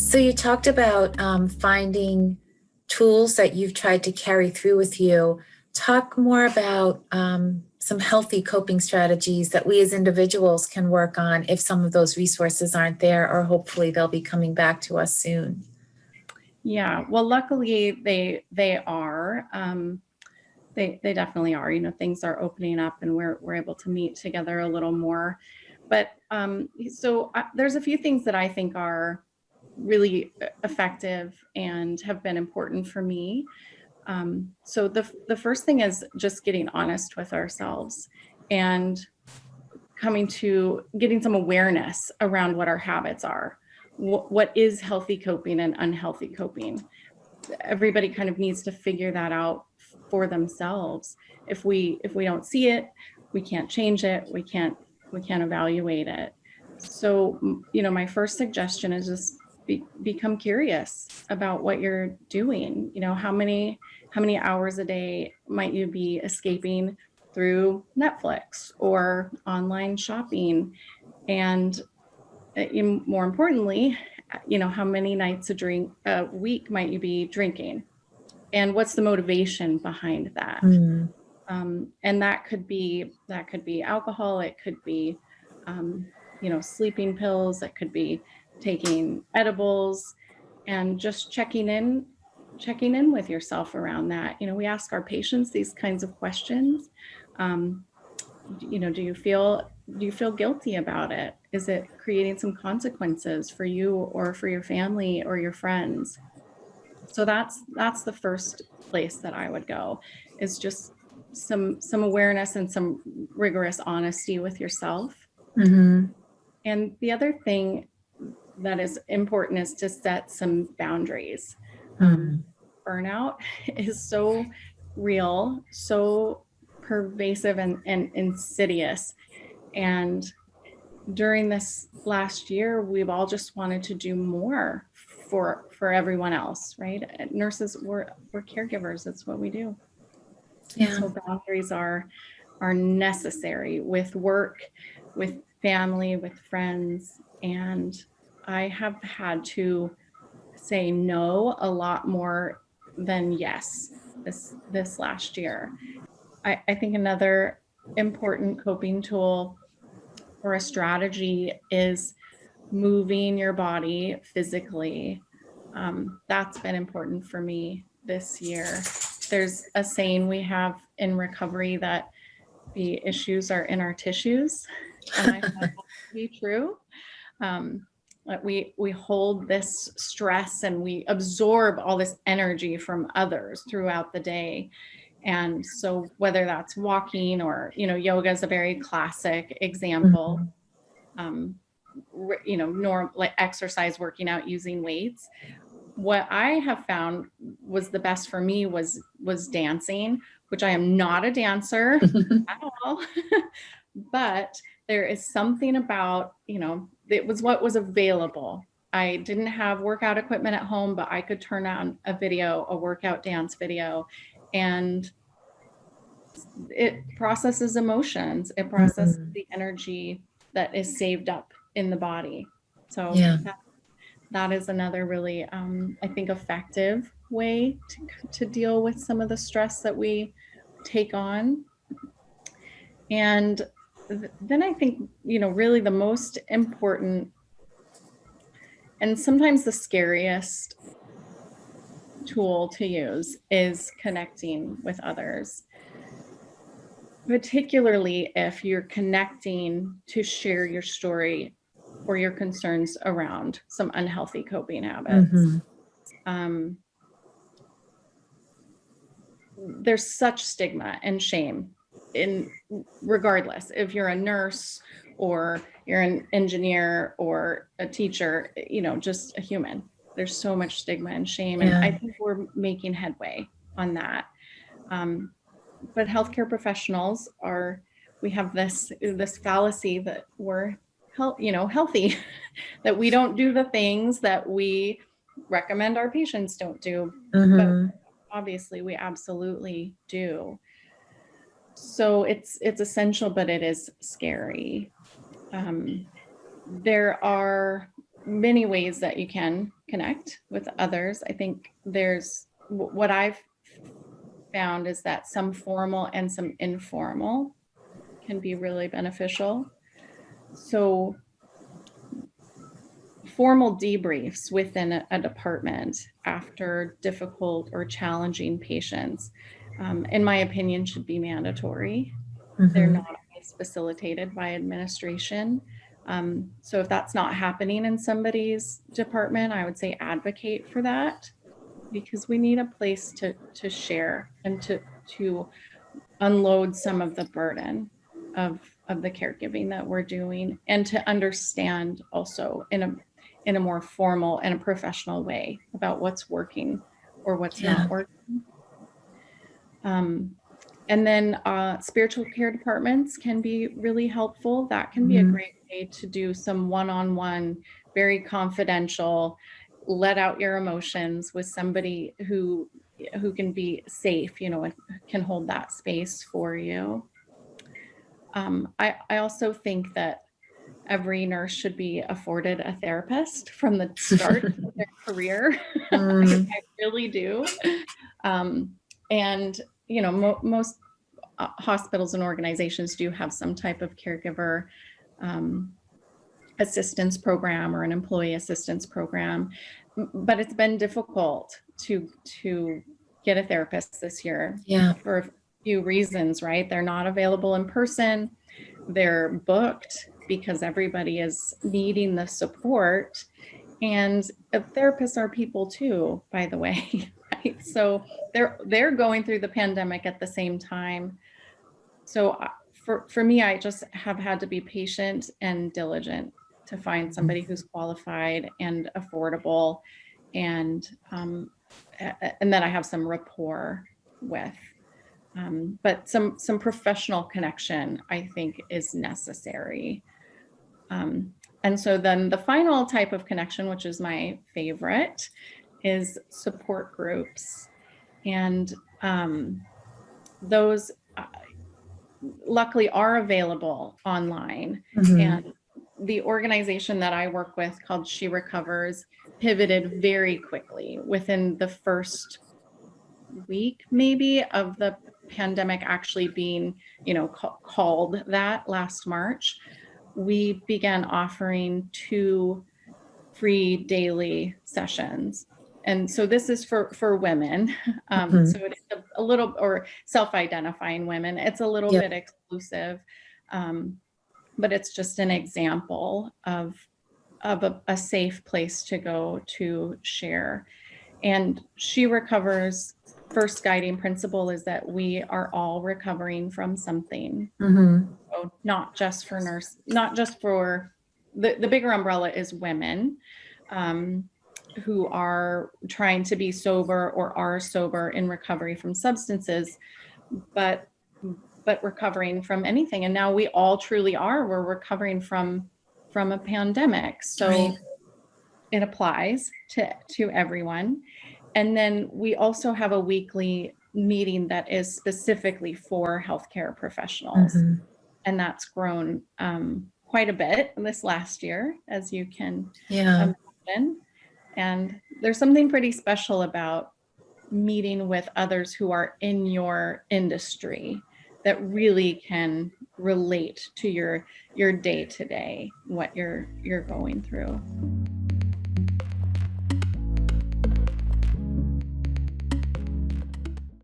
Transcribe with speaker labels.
Speaker 1: So you talked about finding tools that you've tried to carry through with you. Talk more about some healthy coping strategies that we as individuals can work on if some of those resources aren't there, or hopefully they'll be coming back to us soon.
Speaker 2: Yeah, well, luckily they are. They definitely are. You know, things are opening up, and we're able to meet together a little more. But there's a few things that I think are really effective and have been important for me. So the first thing is just getting honest with ourselves and getting some awareness around what our habits are. What is healthy coping and unhealthy coping? Everybody kind of needs to figure that out for themselves. If we don't see it, we can't change it. We can't evaluate it. So, you know, my first suggestion is just become curious about what you're doing. You know, how many hours a day might you be escaping through Netflix or online shopping? And more importantly, you know, how many nights a week might you be drinking? And what's the motivation behind that? And that could be alcohol. It could be, you know, sleeping pills. It could be taking edibles, and just checking in with yourself around that. You know, we ask our patients these kinds of questions. You know, do you feel guilty about it? Is it creating some consequences for you or for your family or your friends? So that's the first place that I would go, is just some awareness and some rigorous honesty with yourself.
Speaker 1: Mm-hmm.
Speaker 2: And the other thing that is important is to set some boundaries. Burnout is so real, so pervasive and insidious. And during this last year, we've all just wanted to do more for everyone else, right? Nurses, we're caregivers. That's what we do.
Speaker 1: Yeah.
Speaker 2: So boundaries are necessary with work, with family, with friends. And I have had to say no a lot more than yes this last year. I think another important coping tool or a strategy is moving your body physically. That's been important for me this year. There's a saying we have in recovery that the issues are in our tissues, and I find that to be true. We hold this stress and we absorb all this energy from others throughout the day. And so whether that's walking or, you know, yoga is a very classic example. You know, like exercise, working out, using weights. What I have found was the best for me was dancing, which I am not a dancer at all. But there is something about, you know, it was what was available. I didn't have workout equipment at home, but I could turn on a workout dance video, and it processes emotions. It processes the energy that is saved up in the body. So
Speaker 1: Yeah.
Speaker 2: that is another really, I think, effective way to deal with some of the stress that we take on. And then I think, you know, really the most important and sometimes the scariest tool to use is connecting with others, particularly if you're connecting to share your story or your concerns around some unhealthy coping habits. There's such stigma and shame regardless if you're a nurse or you're an engineer or a teacher, you know, just a human. There's so much stigma and shame. And I think we're making headway on that. But healthcare professionals we have this fallacy that we're healthy, that we don't do the things that we recommend our patients don't do. But obviously we absolutely do. So it's essential, but it is scary. There are many ways that you can connect with others. I think there's what I've found is that some formal and some informal can be really beneficial. So formal debriefs within a department after difficult or challenging patients, in my opinion, should be mandatory. They're not always facilitated by administration. So if that's not happening in somebody's department, I would say advocate for that, because we need a place to share and to unload some of the burden of the caregiving that we're doing, and to understand also in a more formal and a professional way about what's working or what's not working. And then spiritual care departments can be really helpful. That can be a great way to do some one-on-one, very confidential, let out your emotions with somebody who can be safe, you know, and can hold that space for you. I also think that every nurse should be afforded a therapist from the start of their career. I really do. And, you know, most hospitals and organizations do have some type of caregiver assistance program or an employee assistance program, but it's been difficult to get a therapist this year for a few reasons, right? They're not available in person. They're booked because everybody is needing the support. And therapists are people too, by the way, right? So they're going through the pandemic at the same time. So for me, I just have had to be patient and diligent to find somebody who's qualified and affordable, and that I have some rapport with. But some professional connection, I think, is necessary. And so then the final type of connection, which is my favorite, is support groups. And those luckily are available online. And the organization that I work with, called She Recovers, pivoted very quickly within the first week maybe of the pandemic actually being, you know, called that last March. We began offering 2 free daily sessions. And so this is for women. So it's a little, or self-identifying women, it's a little bit exclusive, but it's just an example of a safe place to go to share. And She Recovers' first guiding principle is that we are all recovering from something. So not just for the bigger umbrella is women who are trying to be sober or are sober in recovery from substances, but recovering from anything. And now we all truly are. We're recovering from a pandemic. So it applies to everyone. And then we also have a weekly meeting that is specifically for healthcare professionals. And that's grown quite a bit this last year, as you can imagine. And there's something pretty special about meeting with others who are in your industry that really can relate to your day-to-day, what you're going through.